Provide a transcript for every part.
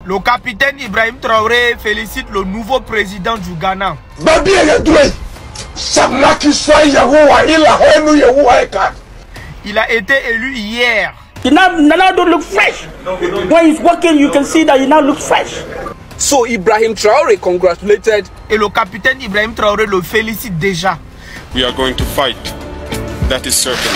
Le capitaine Ibrahim Traoré félicite le nouveau président du Ghana. Il a été élu hier. Nana don't look fresh. When he's walking, you can see that he now looks fresh. So Ibrahim Traoré congratulated. Et le capitaine Ibrahim Traoré le félicite déjà. We are going to fight. That is certain.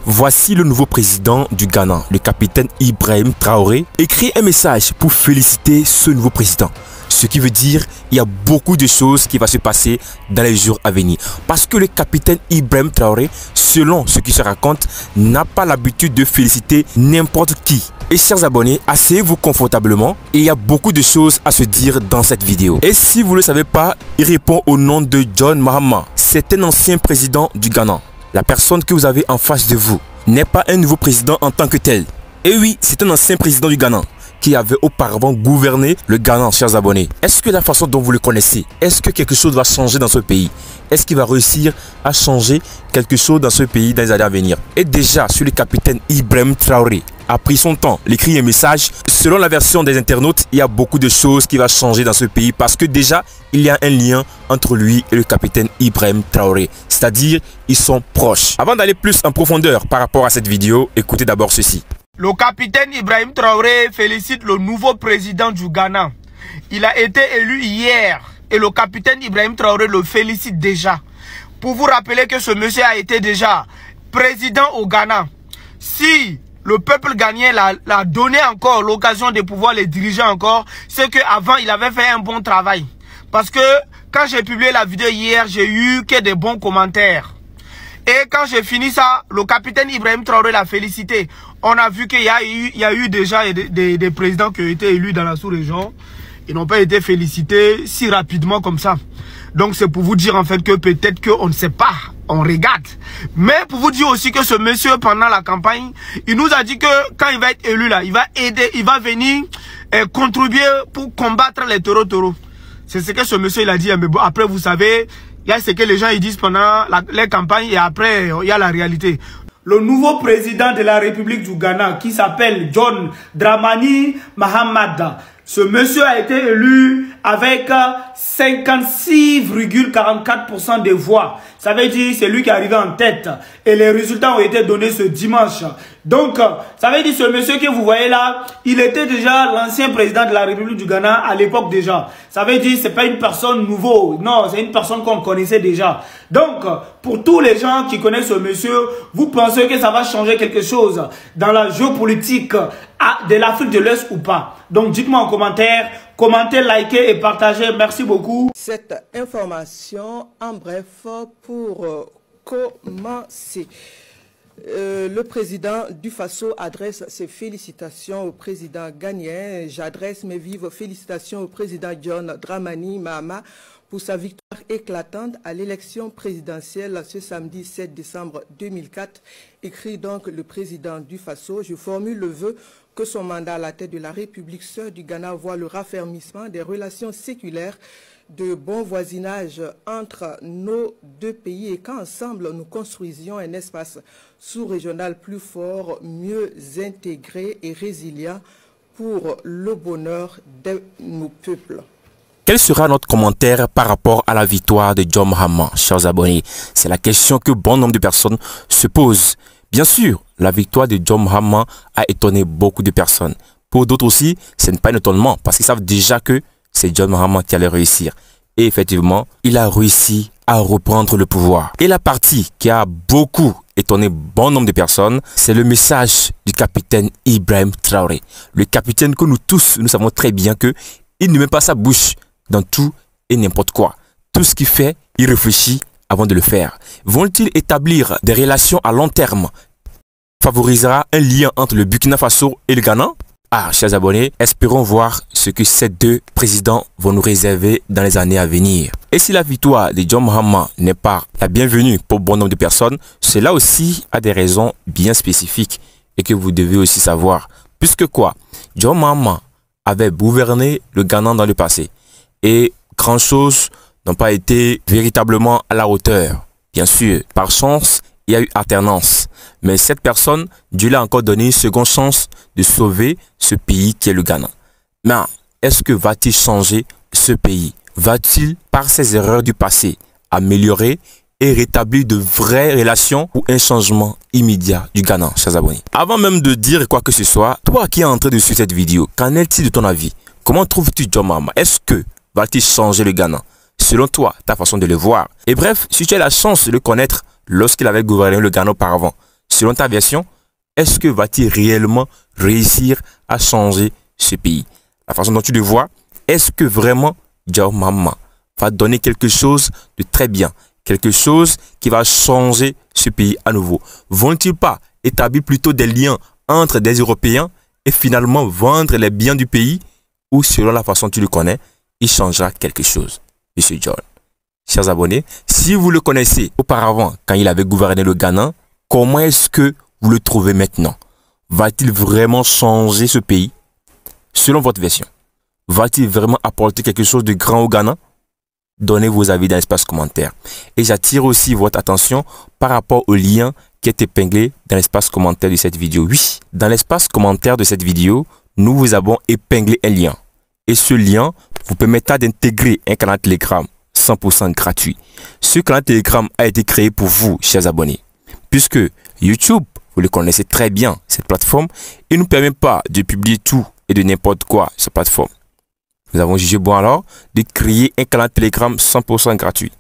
Voici le nouveau président du Ghana, le capitaine Ibrahim Traoré, écrit un message pour féliciter ce nouveau président. Ce qui veut dire qu'il y a beaucoup de choses qui vont se passer dans les jours à venir. Parce que le capitaine Ibrahim Traoré, selon ce qui se raconte, n'a pas l'habitude de féliciter n'importe qui. Et chers abonnés, asseyez-vous confortablement et il y a beaucoup de choses à se dire dans cette vidéo. Et si vous ne le savez pas, il répond au nom de John Mahama. C'est un ancien président du Ghana. La personne que vous avez en face de vous n'est pas un nouveau président en tant que tel. Et oui, c'est un ancien président du Ghana qui avait auparavant gouverné le Ghana, chers abonnés. Est-ce que la façon dont vous le connaissez, est-ce que quelque chose va changer dans ce pays? Est-ce qu'il va réussir à changer quelque chose dans ce pays dans les années à venir? Et déjà, sur le capitaine Ibrahim Traoré a pris son temps, il écrit un message. Selon la version des internautes, il y a beaucoup de choses qui vont changer dans ce pays parce que déjà, il y a un lien entre lui et le capitaine Ibrahim Traoré. C'est-à-dire, ils sont proches. Avant d'aller plus en profondeur par rapport à cette vidéo, écoutez d'abord ceci. Le capitaine Ibrahim Traoré félicite le nouveau président du Ghana. Il a été élu hier et le capitaine Ibrahim Traoré le félicite déjà. Pour vous rappeler que ce monsieur a été déjà président au Ghana. Si le peuple ghanéen l'a donné encore l'occasion de pouvoir les diriger encore, c'est qu'avant il avait fait un bon travail. Parce que quand j'ai publié la vidéo hier, j'ai eu que des bons commentaires. Et quand j'ai fini ça, le capitaine Ibrahim Traoré l'a félicité. On a vu qu'il y a eu déjà des présidents qui ont été élus dans la sous-région. Ils n'ont pas été félicités si rapidement comme ça. Donc c'est pour vous dire en fait que peut-être qu'on ne sait pas, on regarde. Mais pour vous dire aussi que ce monsieur pendant la campagne, il nous a dit que quand il va être élu là, il va aider, il va venir contribuer pour combattre les taureaux. C'est ce que ce monsieur il a dit. Mais bon, après vous savez, il y a ce que les gens ils disent pendant les campagnes et après il y a la réalité. Le nouveau président de la République du Ghana qui s'appelle John Dramani Mahama. Ce monsieur a été élu avec 56,44% des voix. Ça veut dire c'est lui qui est arrivé en tête. Et les résultats ont été donnés ce dimanche. Donc, ça veut dire ce monsieur que vous voyez là, il était déjà l'ancien président de la République du Ghana à l'époque déjà. Ça veut dire c'est pas une personne nouveau. Non, c'est une personne qu'on connaissait déjà. Donc, pour tous les gens qui connaissent ce monsieur, vous pensez que ça va changer quelque chose dans la géopolitique de l'Afrique de l'Ouest ou pas? Donc, dites-moi en commentaire. Commentez, likez et partagez. Merci beaucoup. Cette information, en bref, pour commencer. Le président du Faso adresse ses félicitations au président ghanéen. J'adresse mes vives félicitations au président John Dramani Mahama pour sa victoire éclatante à l'élection présidentielle ce samedi 7 décembre 2004. Écrit donc le président du Faso, je formule le vœu que son mandat à la tête de la République sœur du Ghana voit le raffermissement des relations séculaires de bon voisinage entre nos deux pays et qu'ensemble nous construisions un espace sous-régional plus fort, mieux intégré et résilient pour le bonheur de nos peuples. Quel sera notre commentaire par rapport à la victoire de John Mahama, chers abonnés? C'est la question que bon nombre de personnes se posent. Bien sûr, la victoire de John Mahama a étonné beaucoup de personnes. Pour d'autres aussi, ce n'est pas un étonnement parce qu'ils savent déjà que c'est John Mahama qui allait réussir. Et effectivement, il a réussi à reprendre le pouvoir. Et la partie qui a beaucoup étonné bon nombre de personnes, c'est le message du capitaine Ibrahim Traoré. Le capitaine que nous tous, nous savons très bien que il ne met pas sa bouche dans tout et n'importe quoi. Tout ce qu'il fait, il réfléchit avant de le faire. Vont-ils établir des relations à long terme? Favorisera un lien entre le Burkina Faso et le Ghana? Ah, chers abonnés, espérons voir ce que ces deux présidents vont nous réserver dans les années à venir. Et si la victoire de John Mahama n'est pas la bienvenue pour bon nombre de personnes, cela aussi a des raisons bien spécifiques et que vous devez aussi savoir. Puisque quoi? John Mahama avait gouverné le Ghana dans le passé et grand chose n'ont pas été véritablement à la hauteur. Bien sûr, par chance, il y a eu alternance. Mais cette personne, Dieu l'a encore donné une seconde chance de sauver ce pays qui est le Ghana. Mais est-ce que va-t-il changer ce pays? Va-t-il, par ses erreurs du passé, améliorer et rétablir de vraies relations ou un changement immédiat du Ghana, chers abonnés? Avant même de dire quoi que ce soit, toi qui es en train de suivre cette vidéo, qu'en est-il de ton avis? Comment trouves-tu John Mahama? Est-ce que va-t-il changer le Ghana? Selon toi, ta façon de le voir. Et bref, si tu as la chance de le connaître lorsqu'il avait gouverné le Ghana auparavant, selon ta version, est-ce que va-t-il réellement réussir à changer ce pays? La façon dont tu le vois, est-ce que vraiment John Mahama va donner quelque chose de très bien, quelque chose qui va changer ce pays à nouveau? Vont-ils pas établir plutôt des liens entre des Européens et finalement vendre les biens du pays, ou selon la façon dont tu le connais, il changera quelque chose? Monsieur John. Chers abonnés, si vous le connaissez auparavant quand il avait gouverné le Ghana, comment est-ce que vous le trouvez maintenant? Va-t-il vraiment changer ce pays? Selon votre version, va-t-il vraiment apporter quelque chose de grand au Ghana? Donnez vos avis dans l'espace commentaire. Et j'attire aussi votre attention par rapport au lien qui est épinglé dans l'espace commentaire de cette vidéo. Oui, dans l'espace commentaire de cette vidéo, nous vous avons épinglé un lien. Et ce lien vous permettra d'intégrer un canal Telegram 100% gratuit. Ce canal Telegram a été créé pour vous, chers abonnés. Puisque YouTube, vous le connaissez très bien, cette plateforme, il ne nous permet pas de publier tout et de n'importe quoi sur cette plateforme. Nous avons jugé bon alors de créer un canal Telegram 100% gratuit.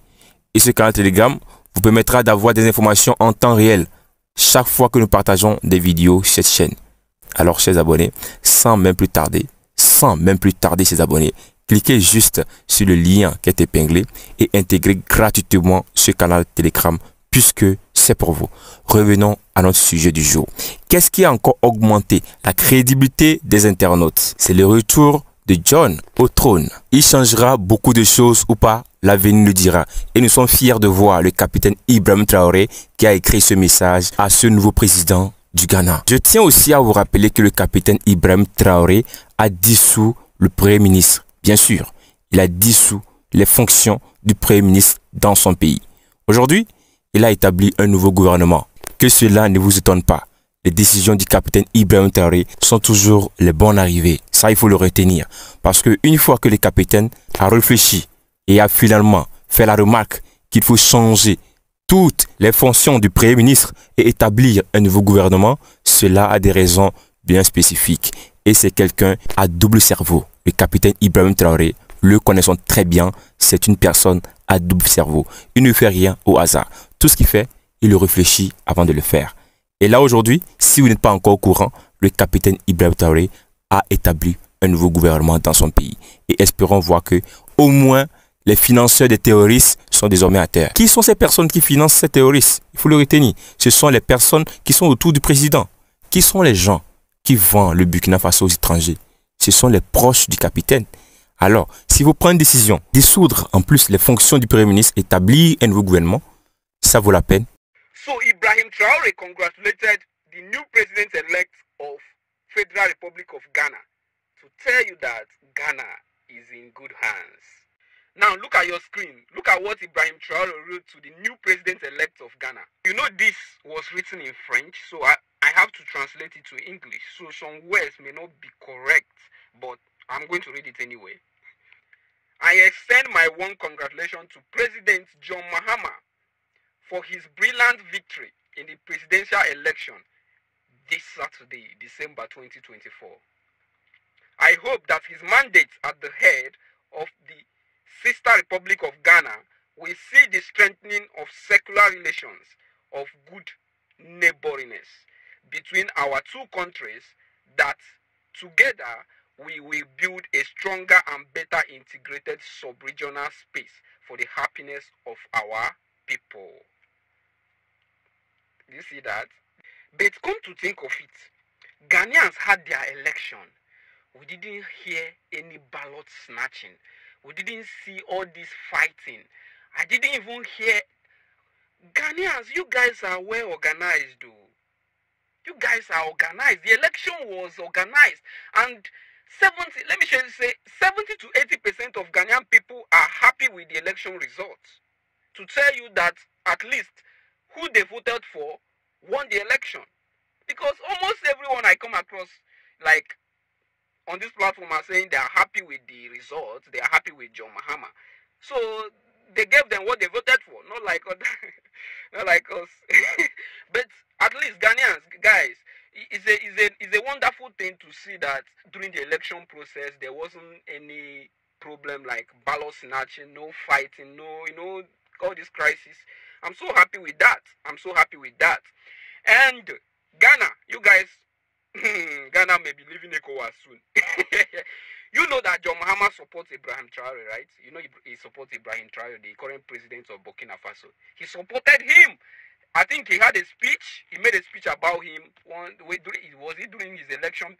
Et ce canal Telegram vous permettra d'avoir des informations en temps réel chaque fois que nous partageons des vidéos sur cette chaîne. Alors, chers abonnés, sans même plus tarder, chers abonnés, cliquez juste sur le lien qui est épinglé et intégrez gratuitement ce canal Telegram puisque c'est pour vous. Revenons à notre sujet du jour. Qu'est-ce qui a encore augmenté la crédibilité des internautes? C'est le retour de John au trône. Il changera beaucoup de choses ou pas? L'avenir le dira. Et nous sommes fiers de voir le capitaine Ibrahim Traoré qui a écrit ce message à ce nouveau président du Ghana. Je tiens aussi à vous rappeler que le capitaine Ibrahim Traoré a dissous le Premier ministre. Bien sûr, il a dissous les fonctions du Premier ministre dans son pays. Aujourd'hui, il a établi un nouveau gouvernement. Que cela ne vous étonne pas. Les décisions du capitaine Ibrahim Traoré sont toujours les bonnes arrivées. Ça, il faut le retenir. Parce qu'une fois que le capitaine a réfléchi et a finalement fait la remarque qu'il faut changer toutes les fonctions du Premier ministre et établir un nouveau gouvernement, cela a des raisons bien spécifiques. Et c'est quelqu'un à double cerveau. Le capitaine Ibrahim Traoré, le connaissons très bien, c'est une personne à double cerveau. Il ne fait rien au hasard. Tout ce qu'il fait, il le réfléchit avant de le faire. Et là aujourd'hui, si vous n'êtes pas encore au courant, le capitaine Ibrahim Traoré a établi un nouveau gouvernement dans son pays. Et espérons voir que au moins les financeurs des terroristes sont désormais à terre. Qui sont ces personnes qui financent ces terroristes? Il faut le retenir. Ce sont les personnes qui sont autour du président. Qui sont les gens qui vendent le Burkina Faso aux étrangers? Ce sont les proches du capitaine. Alors, si vous prenez une décision, dissoudre en plus les fonctions du Premier ministre, établir un nouveau gouvernement, ça vaut la peine. So Ibrahim Traoré congratulated the new president-elect of Federal Republic of Ghana to tell you that Ghana is in good hands. Now look at your screen. Look at what Ibrahim Traoré wrote to the new president-elect of Ghana. You know this was written in French, so I have to translate it to English. So some words may not be correct, but I'm going to read it anyway. I extend my warm congratulations to President John Mahama for his brilliant victory in the presidential election this Saturday, December 2024. I hope that his mandate at the head of the sister Republic of Ghana will see the strengthening of secular relations of good neighborliness between our two countries, that together we will build a stronger and better integrated sub-regional space for the happiness of our people. You see that? But come to think of it, Ghanaians had their election. We didn't hear any ballot snatching. We didn't see all this fighting. I didn't even hear. Ghanaians, you guys are well organized, though. You guys are organized. The election was organized, and 70 to 80% of Ghanaian people are happy with the election results. To tell you that at least who they voted for won the election. Because almost everyone I come across, like, on this platform are saying they are happy with the results, they are happy with John Mahama. So they gave them what they voted for, not like not like us. But at least Ghanaians, guys, it's a wonderful thing to see that during the election process there wasn't any problem like ballot snatching, no fighting, no, you know, all this crisis. I'm so happy with that. I'm so happy with that. And Ghana, you guys, Ghana may be leaving ECOWAS soon. You know that John Mahama supports Ibrahim Traore, right? You know he supports Ibrahim Traore, the current president of Burkina Faso. He supported him. I think he had a speech. He made a speech about him. Was it during his election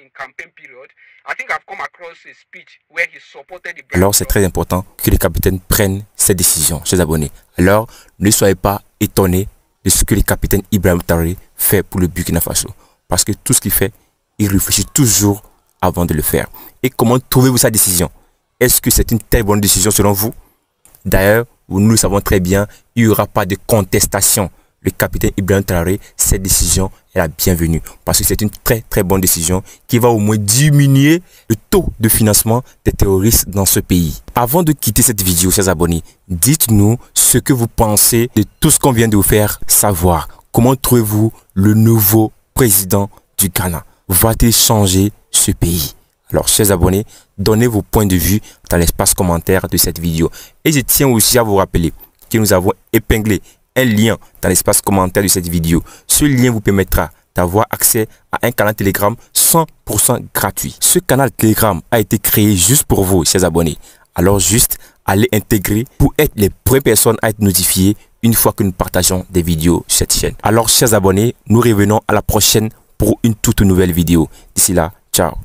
in campaign period? I think I've come across a speech where he supported Ibrahim. Alors c'est très important que les capitaines prennent ces décisions, chers abonnés. Alors ne soyez pas étonnés de ce que le capitaine Ibrahim Traore fait pour le Burkina Faso. Parce que tout ce qu'il fait, il réfléchit toujours avant de le faire. Et comment trouvez-vous sa décision? Est-ce que c'est une telle bonne décision selon vous? D'ailleurs, nous le savons très bien, il n'y aura pas de contestation. Le capitaine Ibrahim Traore, cette décision est la bienvenue. Parce que c'est une très bonne décision qui va au moins diminuer le taux de financement des terroristes dans ce pays. Avant de quitter cette vidéo, chers abonnés, dites-nous ce que vous pensez de tout ce qu'on vient de vous faire savoir. Comment trouvez-vous le nouveau président du Ghana? Va-t-il changer ce pays? Alors, chers abonnés, donnez vos points de vue dans l'espace commentaire de cette vidéo. Et je tiens aussi à vous rappeler que nous avons épinglé un lien dans l'espace commentaire de cette vidéo. Ce lien vous permettra d'avoir accès à un canal Telegram 100% gratuit. Ce canal Telegram a été créé juste pour vous, chers abonnés. Alors, juste allez intégrer pour être les premières personnes à être notifiées une fois que nous partageons des vidéos sur cette chaîne. Alors, chers abonnés, nous revenons à la prochaine pour une toute nouvelle vidéo. D'ici là, ciao.